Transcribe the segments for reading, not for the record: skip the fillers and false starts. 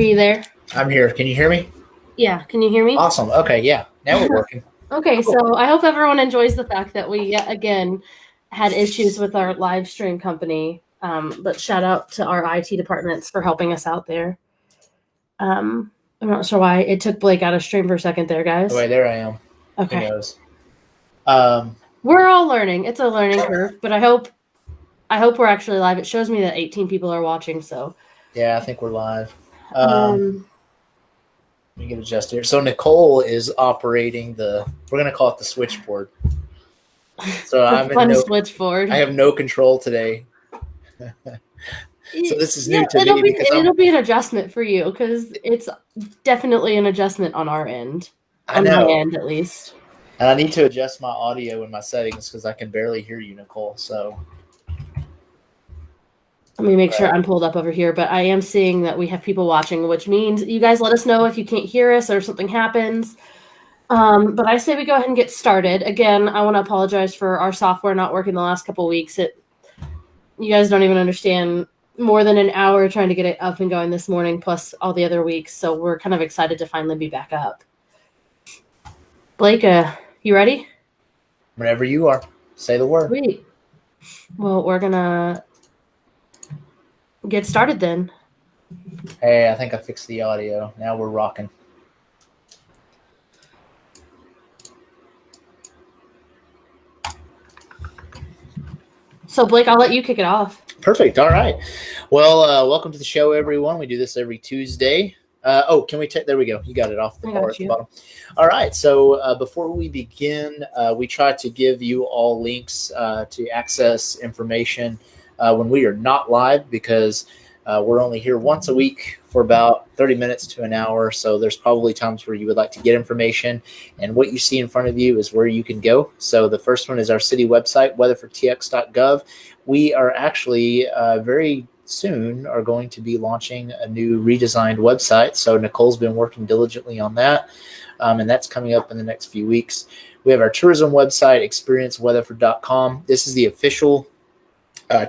you there? I'm here. Can you hear me? Yeah, can you hear me? Awesome. Okay, yeah. Now we're working. Okay, so I hope everyone enjoys the fact that we yet again had issues with our live stream company. But shout out to our IT departments for helping us out there. I'm not sure why it took Blake out of stream for a second there, guys. Oh, wait, there I am. Okay. Who knows? We're all learning. It's a learning curve, but I hope we're actually live. It shows me that 18 people are watching, so. Yeah, I think we're live. Let me get adjusted here. So Nicole is operating we're going to call it the switchboard. So I'm in switchboard. I have no control today. So this is new to me because it'll be an adjustment for you because it's definitely an adjustment on our end. On my end, at least. And I need to adjust my audio in my settings because I can barely hear you, Nicole. So let me make sure I'm pulled up over here. But I am seeing that we have people watching, which means you guys let us know if you can't hear us or if something happens. But I say we go ahead and get started. Again, I want to apologize for our software not working the last couple of weeks. You guys don't even understand. More than an hour trying to get it up and going this morning, plus all the other weeks. So we're kind of excited to finally be back up. Blake, you ready? Whenever you are, say the word. Sweet. Well, we're gonna get started then. Hey, I think I fixed the audio. Now we're rocking. So, Blake, I'll let you kick it off. Perfect. All right. Well, welcome to the show, everyone. We do this every Tuesday. Can we take? There we go. You got it off the bar at the bottom. All right. So before we begin, we try to give you all links to access information when we are not live because we're only here once a week for about 30 minutes to an hour. So there's probably times where you would like to get information, and what you see in front of you is where you can go. So the first one is our city website, weatherfordtx.gov. We are actually very soon are going to be launching a new redesigned website. So Nicole's been working diligently on that, and that's coming up in the next few weeks. We have our tourism website, experienceweatherford.com. This is the official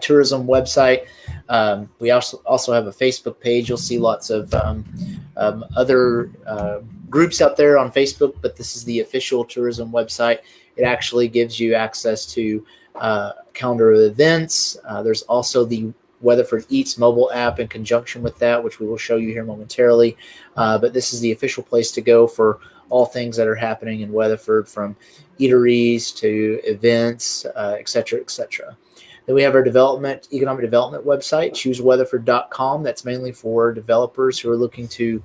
tourism website. We also have a Facebook page. You'll see lots of other groups out there on Facebook, but this is the official tourism website. It actually gives you access to calendar of events. There's also the Weatherford Eats mobile app in conjunction with that, which we will show you here momentarily. But this is the official place to go for all things that are happening in Weatherford, from eateries to events, et cetera, et cetera. Then we have our economic development website, chooseweatherford.com. That's mainly for developers who are looking to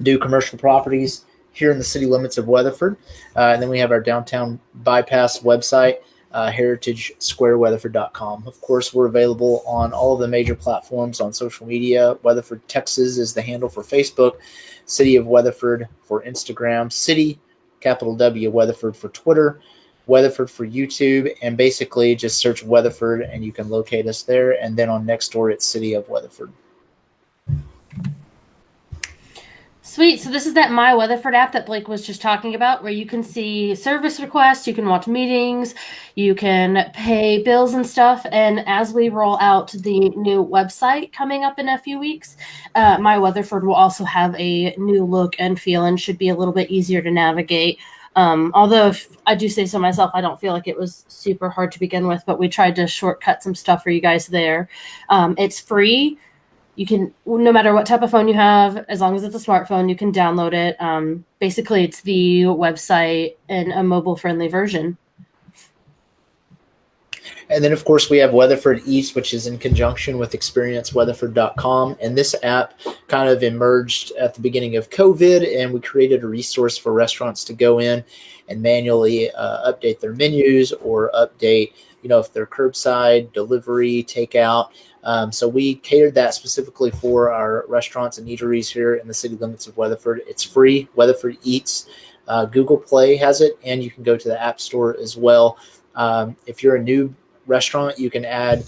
do commercial properties here in the city limits of Weatherford. And then we have our downtown bypass website, heritagesquareweatherford.com. Of course, we're available on all of the major platforms on social media. Weatherford, Texas is the handle for Facebook, City of Weatherford for Instagram, City, capital W, Weatherford for Twitter, Weatherford for YouTube, and basically just search Weatherford and you can locate us there. And then on Nextdoor, it's City of Weatherford. Sweet. So this is that My Weatherford app that Blake was just talking about, where you can see service requests, you can watch meetings, you can pay bills and stuff. And as we roll out the new website coming up in a few weeks, My Weatherford will also have a new look and feel and should be a little bit easier to navigate. Although if I do say so myself, I don't feel like it was super hard to begin with, but we tried to shortcut some stuff for you guys there. It's free. You can, no matter what type of phone you have, as long as it's a smartphone, you can download it. Basically, it's the website in a mobile-friendly version. And then, of course, we have Weatherford Eats, which is in conjunction with experienceweatherford.com. And this app kind of emerged at the beginning of COVID, and we created a resource for restaurants to go in and manually update their menus or update, if they're curbside, delivery, takeout. So we catered that specifically for our restaurants and eateries here in the city limits of Weatherford. It's free. Weatherford Eats. Google Play has it, and you can go to the App Store as well. If you're a new restaurant, you can add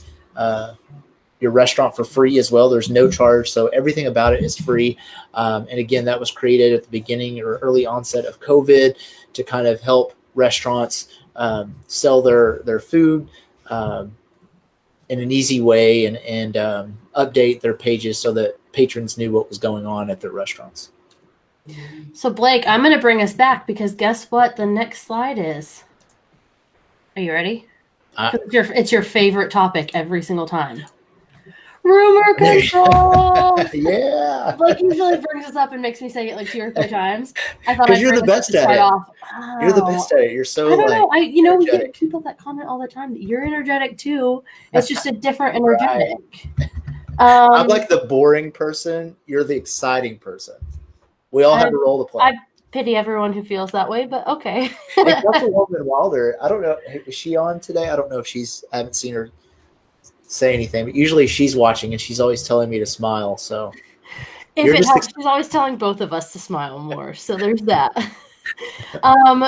your restaurant for free as well. There's no charge, so everything about it is free. And again, that was created at the beginning or early onset of COVID to kind of help restaurants sell their food in an easy way and update their pages so that patrons knew what was going on at their restaurants. So Blake, I'm going to bring us back because guess what the next slide is? Are you ready? It's your favorite topic every single time. Rumor control. Yeah. Blake usually brings us up and makes me say it like 2 or 3 times. I thought because you're the best at it. You're the best at it. You're so I don't know. We energetic. get people that comment all the time that you're energetic too. It's just a different energetic. Right. I'm like the boring person. You're the exciting person. We all have a role to play. I pity everyone who feels that way, but okay. Councilwoman Wilder, I don't know. Is she on today? I don't know if I haven't seen her say anything, but usually she's watching and she's always telling me to smile. So if it helps, she's always telling both of us to smile more. So there's that.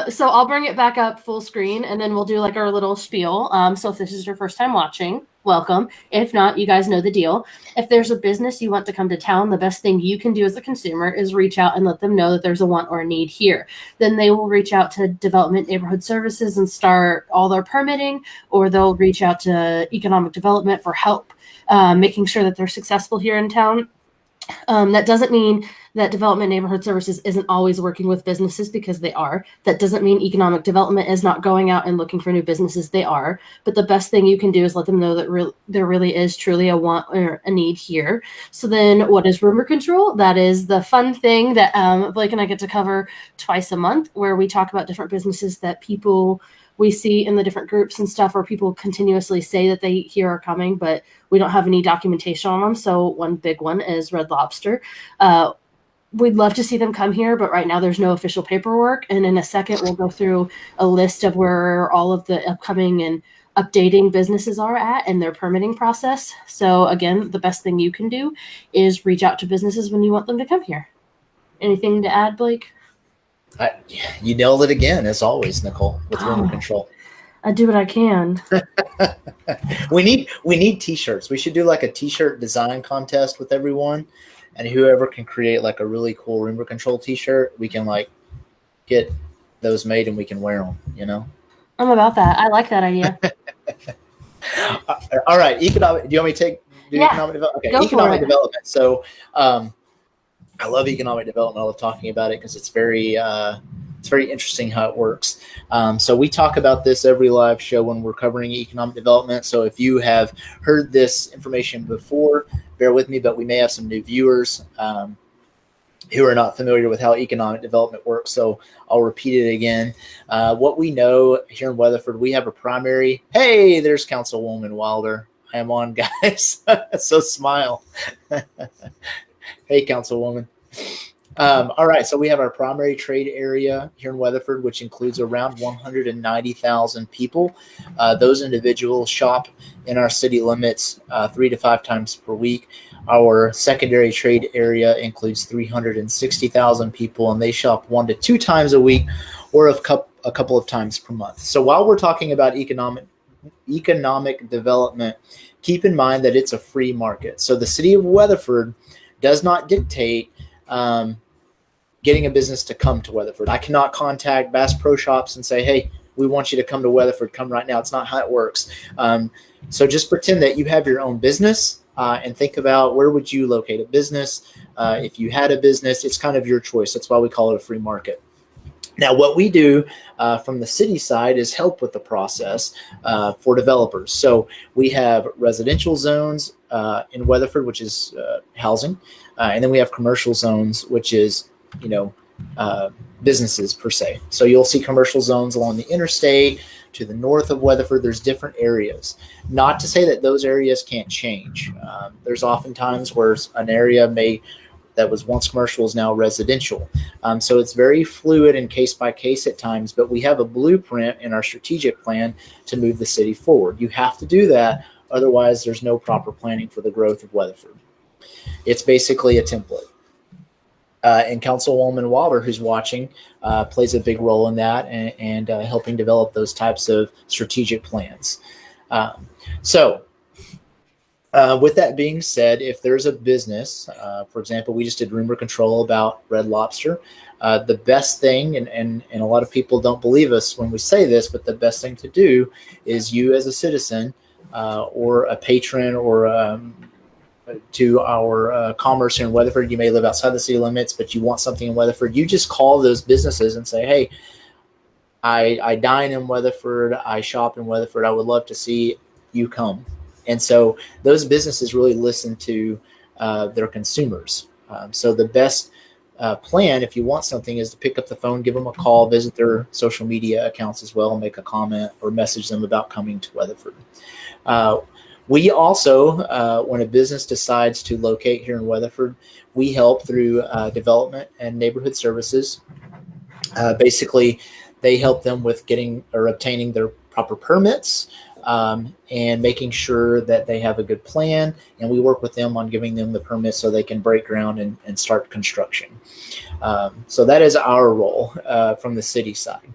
So I'll bring it back up full screen and then we'll do like our little spiel. So if this is your first time watching, welcome. If not, you guys know the deal. If there's a business you want to come to town, the best thing you can do as a consumer is reach out and let them know that there's a want or a need here. Then they will reach out to Development Neighborhood Services and start all their permitting, or they'll reach out to Economic Development for help making sure that they're successful here in town. That doesn't mean that Development Neighborhood Services isn't always working with businesses, because they are. That doesn't mean Economic Development is not going out and looking for new businesses. They are. But the best thing you can do is let them know that there really is truly a want or a need here. So then what is rumor control? That is the fun thing that Blake and I get to cover twice a month, where we talk about different businesses that we see in the different groups and stuff, where people continuously say that they hear are coming, but we don't have any documentation on them. So one big one is Red Lobster. We'd love to see them come here, but right now there's no official paperwork. And in a second, we'll go through a list of where all of the upcoming and updating businesses are at and their permitting process. So again, the best thing you can do is reach out to businesses when you want them to come here. Anything to add, Blake? You nailed it again, as always, Nicole, with rumor control. I do what I can. We need t-shirts. We should do like a t-shirt design contest with everyone, and whoever can create like a really cool rumor control t-shirt, we can like get those made and we can wear them, you know? I'm about that. I like that idea. All right. Economic. Do you want me to economic development? Okay. Economic development. So, I love economic development. I love talking about it because it's very interesting how it works. So we talk about this every live show when we're covering economic development. So if you have heard this information before, bear with me, but we may have some new viewers who are not familiar with how economic development works. So I'll repeat it again. What we know here in Weatherford, we have a primary. Hey, there's Councilwoman Wilder. I am on, guys. So smile. Hey, Councilwoman. All right, so we have our primary trade area here in Weatherford, which includes around 190,000 people. Those individuals shop in our city limits 3 to 5 times per week. Our secondary trade area includes 360,000 people, and they shop 1 to 2 times a week, or a couple of times per month. So while we're talking about economic development, keep in mind that it's a free market. So the city of Weatherford does not dictate getting a business to come to Weatherford. I cannot contact Bass Pro Shops and say, hey, we want you to come to Weatherford. Come right now. It's not how it works. So just pretend that you have your own business and think about where would you locate a business. If you had a business, it's kind of your choice. That's why we call it a free market. Now, what we do from the city side is help with the process for developers. So we have residential zones in Weatherford, which is housing, and then we have commercial zones, which is, businesses per se. So you'll see commercial zones along the interstate to the north of Weatherford. There's different areas. Not to say that those areas can't change. There's often times where an area that was once commercial is now residential. So it's very fluid and case by case at times, but we have a blueprint in our strategic plan to move the city forward. You have to do that. Otherwise, there's no proper planning for the growth of Weatherford. It's basically a template. And Councilwoman Wilder, who's watching, plays a big role in that and helping develop those types of strategic plans. With that being said, if there's a business, for example, we just did rumor control about Red Lobster. The best thing, and a lot of people don't believe us when we say this, but the best thing to do is you as a citizen or a patron or to our commerce here in Weatherford. You may live outside the city limits, but you want something in Weatherford. You just call those businesses and say, hey, I dine in Weatherford, I shop in Weatherford, I would love to see you come. And so those businesses really listen to their consumers. So the best plan, if you want something, is to pick up the phone, give them a call, visit their social media accounts as well, and make a comment or message them about coming to Weatherford. We also, when a business decides to locate here in Weatherford, we help through development and neighborhood services. Basically, they help them with getting or obtaining their proper permits and making sure that they have a good plan. And we work with them on giving them the permits so they can break ground and start construction. So that is our role from the city side.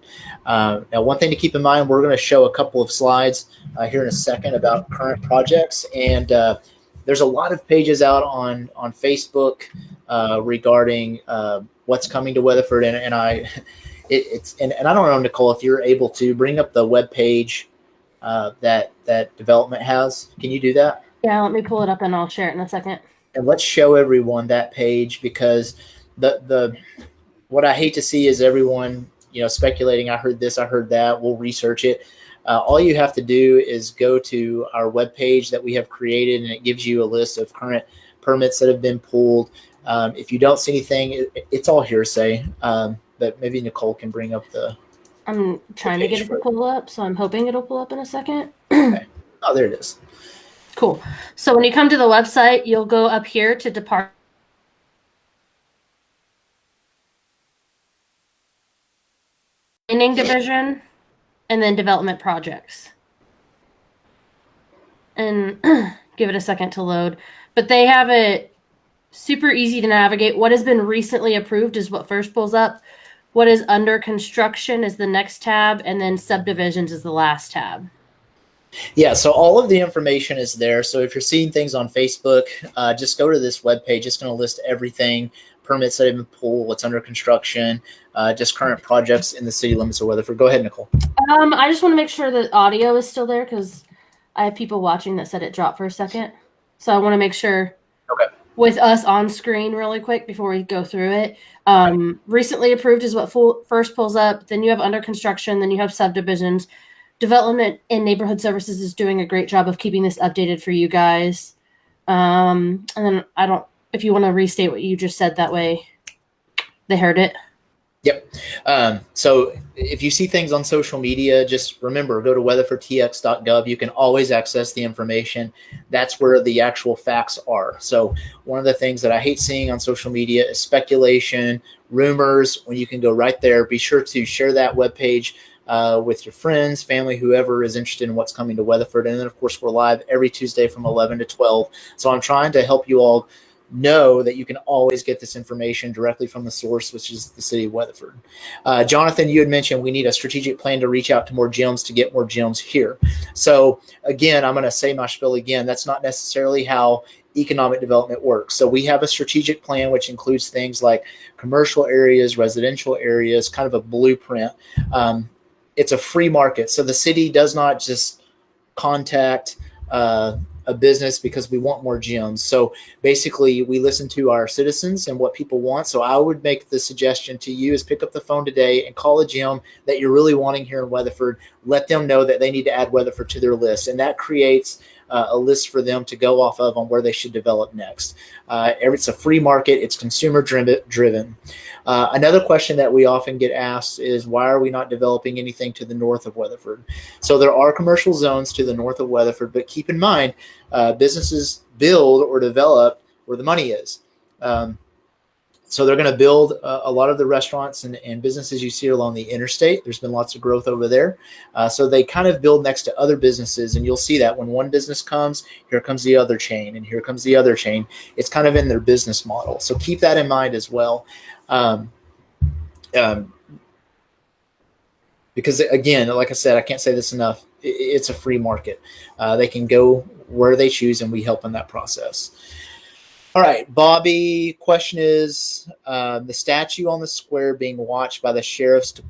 Now, one thing to keep in mind, we're going to show a couple of slides here in a second about current projects. And there's a lot of pages out on Facebook regarding what's coming to Weatherford. And I don't know, Nicole, if you're able to bring up the web page that development has. Can you do that? Yeah, let me pull it up and I'll share it in a second. And let's show everyone that page, because the what I hate to see is everyone, speculating, I heard this, I heard that, we'll research it. All you have to do is go to our webpage that we have created, and it gives you a list of current permits that have been pulled. If you don't see anything, it's all hearsay, but maybe Nicole can bring up I'm trying to get it to pull up, so I'm hoping it'll pull up in a second. Okay. Oh, there it is. Cool. So when you come to the website, you'll go up here to Department Planning Division, and then Development Projects. And give it a second to load. But they have it super easy to navigate. What has been recently approved is what first pulls up. What is under construction is the next tab, and then subdivisions is the last tab. Yeah, so all of the information is there. So if you're seeing things on Facebook, just go to this webpage. It's going to list everything, permits that have been pulled, what's under construction, just current projects in the city limits of Weatherford. Go ahead, Nicole. I just want to make sure that audio is still there, because I have people watching that said it dropped for a second. So I want to make sure. Okay. With us on screen really quick before we go through it. Recently approved is what first pulls up. Then you have under construction. Then you have subdivisions. Development and neighborhood services is doing a great job of keeping this updated for you guys. And then if you want to restate what you just said, that way they heard it. Yep. So if you see things on social media, just remember, go to weatherfordtx.gov. You can always access the information. That's where the actual facts are. So one of the things that I hate seeing on social media is speculation, rumors, when you can go right there. Be sure to share that webpage with your friends, family, whoever is interested in what's coming to Weatherford. And then, of course, we're live every Tuesday from 11 to 12. So I'm trying to help you all know that you can always get this information directly from the source, which is the city of Weatherford. Jonathan, you had mentioned we need a strategic plan to reach out to more gyms to get more gyms here. So again, I'm going to say my spiel again. That's not necessarily how economic development works. So we have a strategic plan, which includes things like commercial areas, residential areas, kind of a blueprint. It's a free market. So the city does not just contact a business because we want more gyms. So basically we listen to our citizens and what people want. So I would make the suggestion to you is pick up the phone today and call a gym that you're really wanting here in Weatherford. Let them know that they need to add Weatherford to their list. And that creates a list for them to go off of on where they should develop next. It's a free market. It's consumer driven. Another question that we often get asked is, why are we not developing anything to the north of Weatherford? So there are commercial zones to the north of Weatherford, but keep in mind, businesses build or develop where the money is. So they're going to build a lot of the restaurants and businesses you see along the interstate. There's been lots of growth over there. So they kind of build next to other businesses, and you'll see that when one business comes, here comes the other chain, and here comes the other chain. It's kind of in their business model. So keep that in mind as well. Because again, like I said, I can't say this enough. It's a free market. They can go where they choose, and we help in that process. All right, Bobby, question is, the statue on the square being watched by the sheriff's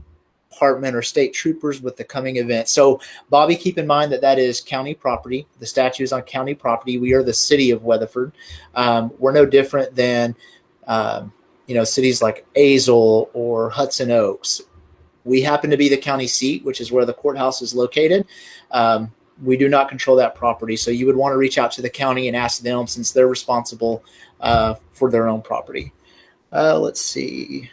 department or state troopers with the coming event. So, Bobby, keep in mind that that is county property. The statue is on county property. We are the city of Weatherford. We're no different than, cities like Azle or Hudson Oaks. We happen to be the county seat, which is where the courthouse is located. We do not control that property. So you would want to reach out to the county and ask them, since they're responsible for their own property. Let's see.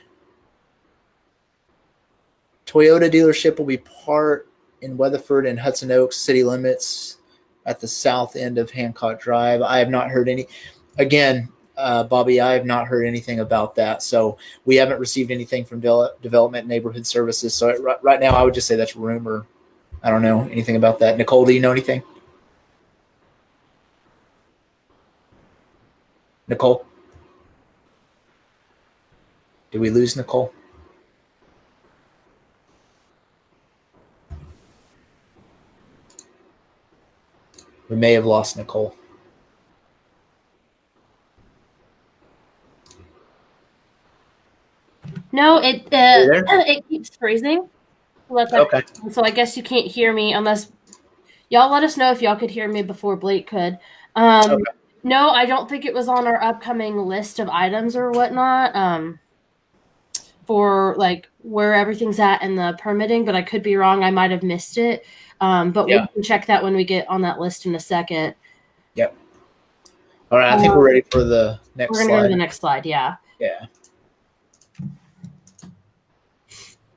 Toyota dealership will be part in Weatherford and Hudson Oaks city limits at the south end of Hancock Drive. I have not heard any. Again, Bobby, I have not heard anything about that. So we haven't received anything from Development Neighborhood Services. So right now, I would just say that's rumor. I don't know anything about that. Nicole, do you know anything? Nicole? Did we lose Nicole? We may have lost Nicole. No, it keeps freezing. Okay. So I guess you can't hear me unless y'all let us know if y'all could hear me before Blake could. Okay. No, I don't think it was on our upcoming list of items or whatnot for like where everything's at in the permitting, but I could be wrong. I might have missed it. But we can check that when we get on that list in a second. Yep. All right. I think we're ready for the next slide. We're going to go to the next slide. Yeah. Yeah.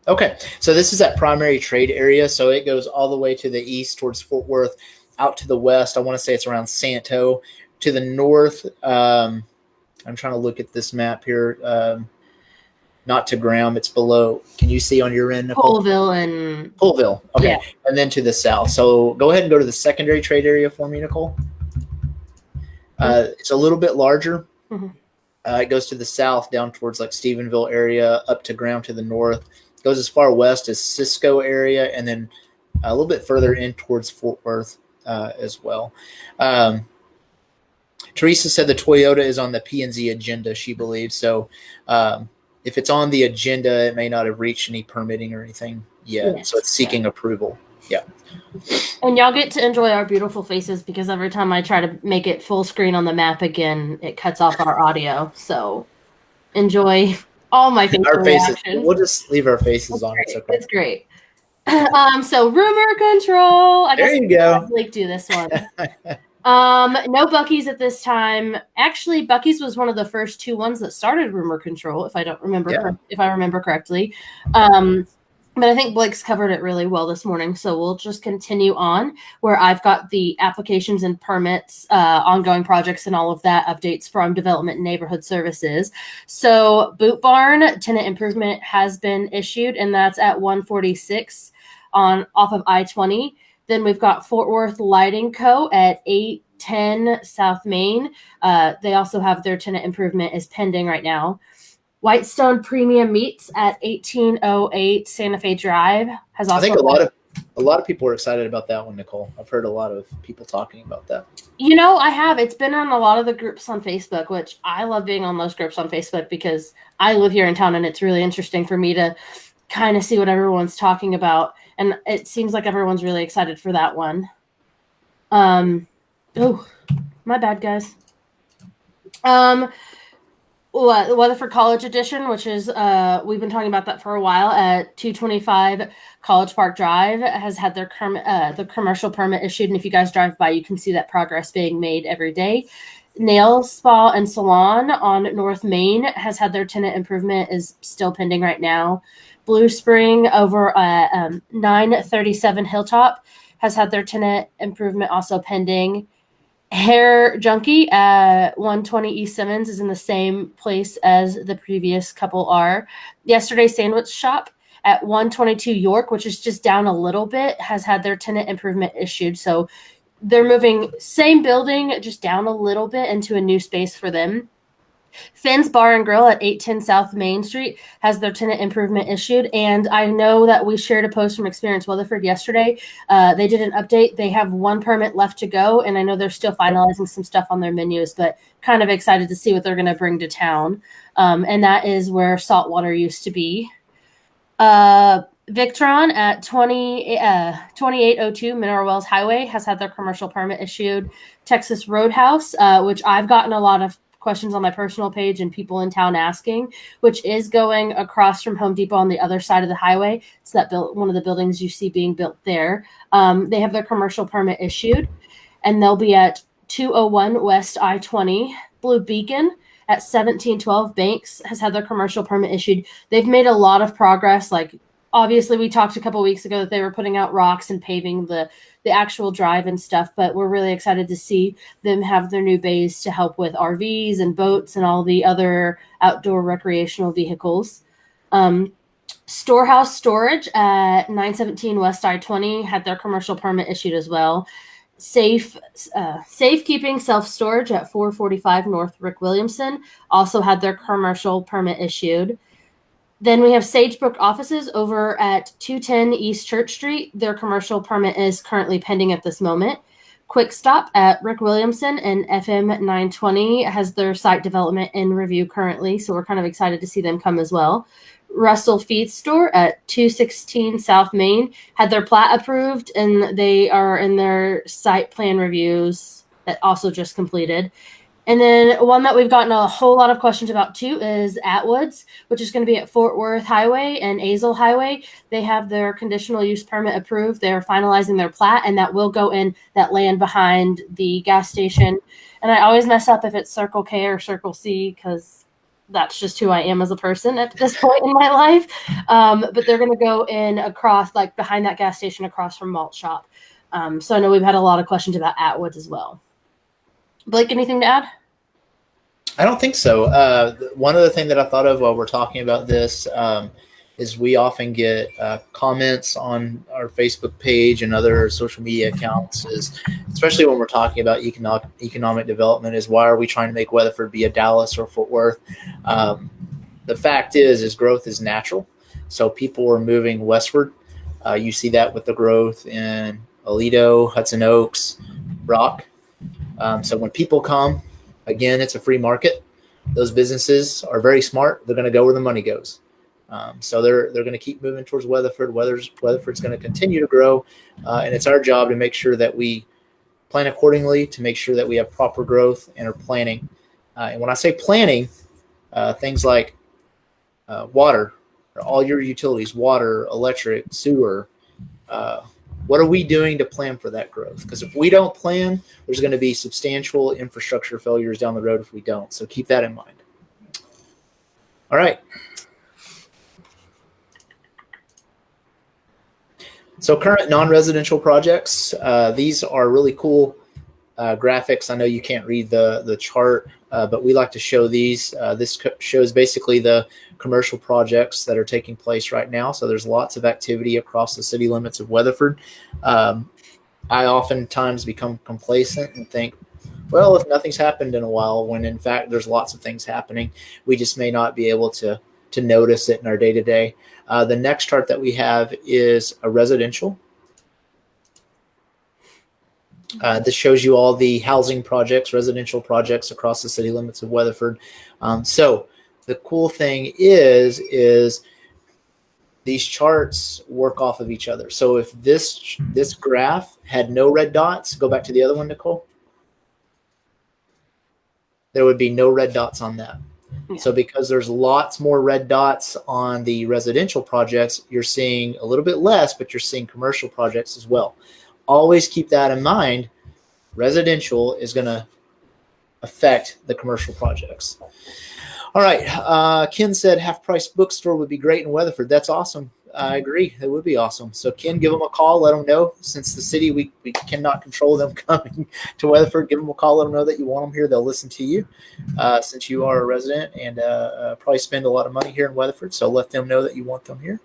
Okay, so this is that primary trade area. So it goes all the way to the east towards Fort Worth, out to the west. I want to say it's around Santo. To the north, I'm trying to look at this map here. Not to Graham, it's below. Can you see on your end, Nicole? Polville. Okay, yeah. And then to the south. So go ahead and go to the secondary trade area for me, Nicole. It's a little bit larger. Mm-hmm. It goes to the south, down towards like Stephenville area, up to Graham to the north. Goes as far west as Cisco area, and then a little bit further in towards Fort Worth as well. Teresa said the Toyota is on the P&Z agenda, she believes. So if it's on the agenda, it may not have reached any permitting or anything yet. Yes. So it's seeking approval. Yeah. And y'all get to enjoy our beautiful faces, because every time I try to make it full screen on the map again, it cuts off our audio. So enjoy all my facial reactions. We'll just leave our faces on. It's okay. It's great. So rumor control. I guess there you go. Blake do this one. No Buc-ee's at this time. Actually, Buc-ee's was one of the first two ones that started rumor control, if I don't remember if I remember correctly. But I think Blake's covered it really well this morning, so we'll just continue on where I've got the applications and permits, ongoing projects, and all of that updates from Development and Neighborhood Services. So Boot Barn tenant improvement has been issued, and that's at 146 off of I-20. Then we've got Fort Worth Lighting Co. at 810 South Main. They also have their tenant improvement is pending right now. Whitestone Premium Meats at 1808 Santa Fe Drive has also. I think a lot of people are excited about that one, Nicole. I've heard a lot of people talking about that. You know, I have. It's been on a lot of the groups on Facebook, which I love being on those groups on Facebook because I live here in town, and it's really interesting for me to kind of see what everyone's talking about. And it seems like everyone's really excited for that one. Oh, my bad, guys. Weatherford College Edition, which is we've been talking about that for a while, at 225 College Park Drive, has had their the commercial permit issued, and if you guys drive by, you can see that progress being made every day. Nail Spa and Salon on North Main has had their tenant improvement, is still pending right now. Blue Spring over at 937 Hilltop has had their tenant improvement also pending. Hair Junkie at 120 East Simmons is in the same place as the previous couple are. Yesterday Sandwich Shop at 122 York, which is just down a little bit, has had their tenant improvement issued. So they're moving same building, just down a little bit into a new space for them. Finn's Bar and Grill at 810 South Main Street has their tenant improvement issued. And I know that we shared a post from Experience Weatherford yesterday. They did an update. They have one permit left to go, and I know they're still finalizing some stuff on their menus, but kind of excited to see what they're going to bring to town. And that is where Saltwater used to be. Victron at 2802 Mineral Wells Highway has had their commercial permit issued. Texas Roadhouse, which I've gotten a lot of questions on my personal page and people in town asking, which is going across from Home Depot on the other side of the highway. It's that one of the buildings you see being built there. They have their commercial permit issued, and they'll be at 201 West I-20. Blue Beacon at 1712 Banks has had their commercial permit issued. They've made a lot of progress. Like, obviously, we talked a couple weeks ago that they were putting out rocks and paving the actual drive and stuff, but we're really excited to see them have their new bays to help with RVs and boats and all the other outdoor recreational vehicles. Storehouse Storage at 917 West I-20 had their commercial permit issued as well. Safekeeping Self-Storage at 445 North Rick Williamson also had their commercial permit issued. Then we have Sagebrook Offices over at 210 East Church Street. Their commercial permit is currently pending at this moment. Quick Stop at Rick Williamson and FM 920 has their site development in review currently, so we're kind of excited to see them come as well. Russell Feed Store at 216 South Main had their plat approved, and they are in their site plan reviews that also just completed. And then one that we've gotten a whole lot of questions about too is Atwoods, which is going to be at Fort Worth Highway and Azle Highway. They have their conditional use permit approved. They're finalizing their plat, and that will go in that land behind the gas station. And I always mess up if it's Circle K or Circle C because that's just who I am as a person at this point in my life. But they're going to go in across, like behind that gas station across from Malt Shop. So I know we've had a lot of questions about Atwoods as well. Blake, anything to add? I don't think so. One other thing that I thought of while we're talking about this is we often get comments on our Facebook page and other social media accounts, is especially when we're talking about economic development, is why are we trying to make Weatherford be a Dallas or Fort Worth? The fact is growth is natural. So people are moving westward. You see that with the growth in Aledo, Hudson Oaks, Brock. So when people come, again, it's a free market. Those businesses are very smart. They're going to go where the money goes. So they're going to keep moving towards Weatherford. Weatherford's going to continue to grow, and it's our job to make sure that we plan accordingly, to make sure that we have proper growth and are planning. And when I say planning, things like water, all your utilities, water, electric, sewer, what are we doing to plan for that growth? Because if we don't plan, there's going to be substantial infrastructure failures down the road if we don't. So keep that in mind. All right. So current non-residential projects, these are really cool graphics. I know you can't read the chart, but we like to show these. This shows basically the commercial projects that are taking place right now. So there's lots of activity across the city limits of Weatherford. I oftentimes become complacent and think, well, if nothing's happened in a while, when in fact there's lots of things happening, we just may not be able to notice it in our day-to-day. The next chart that we have is a residential. This shows you all the housing projects, residential projects across the city limits of Weatherford. So the cool thing is these charts work off of each other. So if this graph had no red dots, go back to the other one, Nicole. There would be no red dots on that. Yeah. So because there's lots more red dots on the residential projects, you're seeing a little bit less, but you're seeing commercial projects as well. Always keep that in mind. Residential is going to affect the commercial projects. All right. Ken said half-price bookstore would be great in Weatherford. That's awesome. I agree. It would be awesome. So Ken, give them a call. Let them know. Since the city, we cannot control them coming to Weatherford. Give them a call. Let them know that you want them here. They'll listen to you since you are a resident and probably spend a lot of money here in Weatherford. So let them know that you want them here.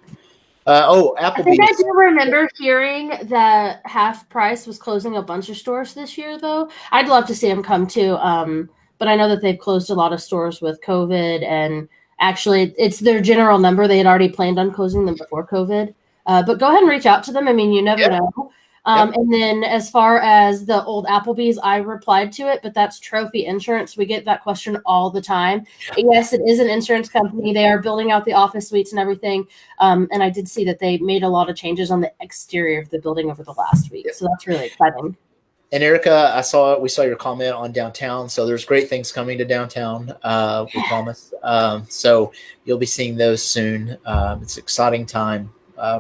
Applebee's. I think I do remember hearing that Half Price was closing a bunch of stores this year, though. I'd love to see them come too. But I know that they've closed a lot of stores with COVID, and actually it's their general number. They had already planned on closing them before COVID. But go ahead and reach out to them. I mean, you never know. And then as far as the old Applebee's, I replied to it, but that's Trophy Insurance. We get that question all the time. Yes, it is an insurance company. They are building out the office suites and everything. And I did see that they made a lot of changes on the exterior of the building over the last week. So that's really exciting. And Erica, we saw your comment on downtown. So there's great things coming to downtown. We promise. So you'll be seeing those soon. It's an exciting time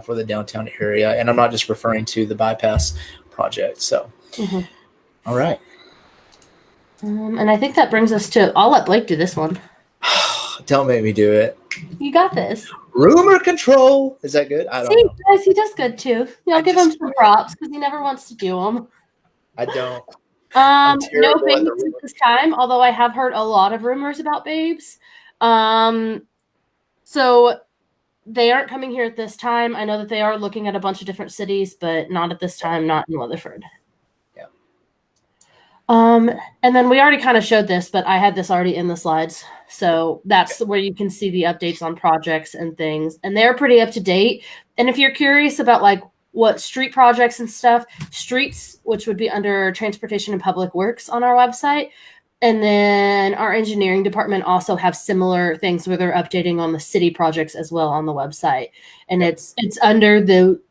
for the downtown area. And I'm not just referring to the bypass project. So, all right. And I think that brings us to, I'll let Blake do this one. Don't make me do it. You got this. Rumor control. Is that good? I don't know. Guys, he does good too. I'll give him some props because he never wants to do them. I don't. No babes at this time, although I have heard a lot of rumors about babes. So they aren't coming here at this time. I know that they are looking at a bunch of different cities, but not at this time, not in Weatherford. Yeah. And then we already kind of showed this, but I had this already in the slides. So that's where you can see the updates on projects and things. And they're pretty up to date. And if you're curious about like what street projects and stuff, streets, which would be under Transportation and Public Works on our website. And then our engineering department also have similar things where they're updating on the city projects as well on the website. And it's under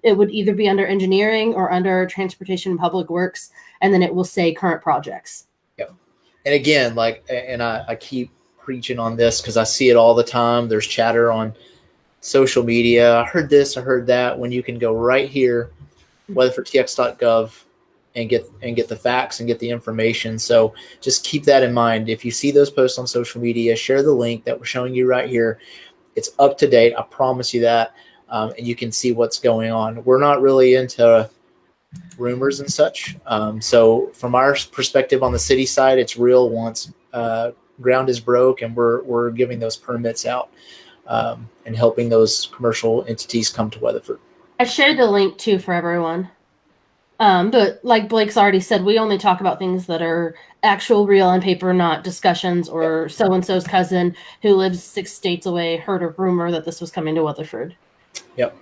it would either be under engineering or under Transportation and Public Works. And then it will say current projects. Yep. And again, I keep preaching on this because I see it all the time. There's chatter on social media. I heard this, I heard that, when you can go right here, weatherfordtx.gov, and get the facts and get the information. So just keep that in mind. If you see those posts on social media, share the link that we're showing you right here. It's up to date. I promise you that. And you can see what's going on. We're not really into rumors and such. So from our perspective on the city side, it's real once ground is broke, and we're giving those permits out. And helping those commercial entities come to Weatherford. I shared the link too for everyone. But like Blake's already said, we only talk about things that are actual real on paper, not discussions or so-and-so's cousin who lives 6 states away heard a rumor that this was coming to Weatherford. Yep.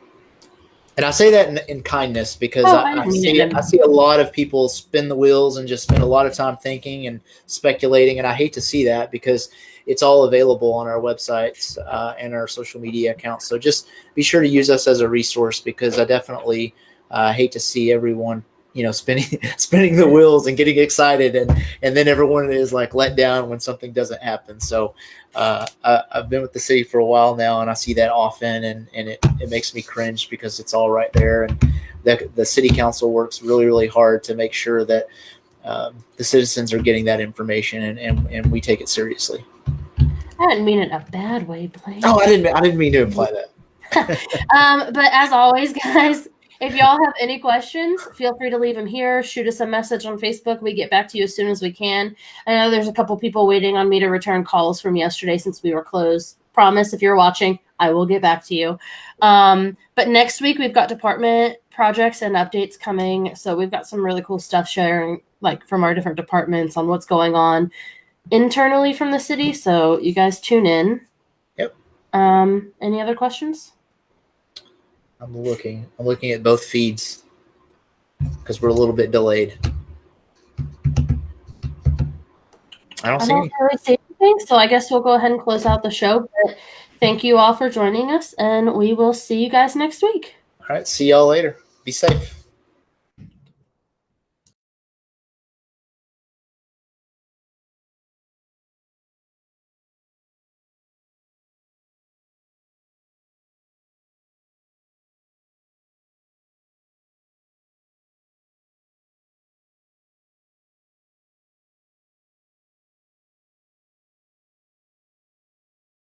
And I say that in kindness because I see a lot of people spin the wheels and just spend a lot of time thinking and speculating. And I hate to see that because it's all available on our websites and our social media accounts. So just be sure to use us as a resource, because I definitely hate to see everyone, spinning the wheels and getting excited, and then everyone is like let down when something doesn't happen. So I've been with the city for a while now, and I see that often, and it makes me cringe because it's all right there. And the city council works really, really hard to make sure that the citizens are getting that information, and we take it seriously. I didn't mean it in a bad way, Blake. Oh, I didn't mean to imply that. But as always, guys, if y'all have any questions, feel free to leave them here. Shoot us a message on Facebook. We get back to you as soon as we can. I know there's a couple people waiting on me to return calls from yesterday since we were closed. Promise, if you're watching, I will get back to you. But next week, we've got department projects and updates coming. So we've got some really cool stuff sharing, like from our different departments on what's going on internally from the city. So you guys tune in. Yep. Any other questions? I'm looking at both feeds because we're a little bit delayed. I don't really see anything, so I guess we'll go ahead and close out the show. But thank you all for joining us, and we will see you guys next week. All right. See y'all later. Be safe.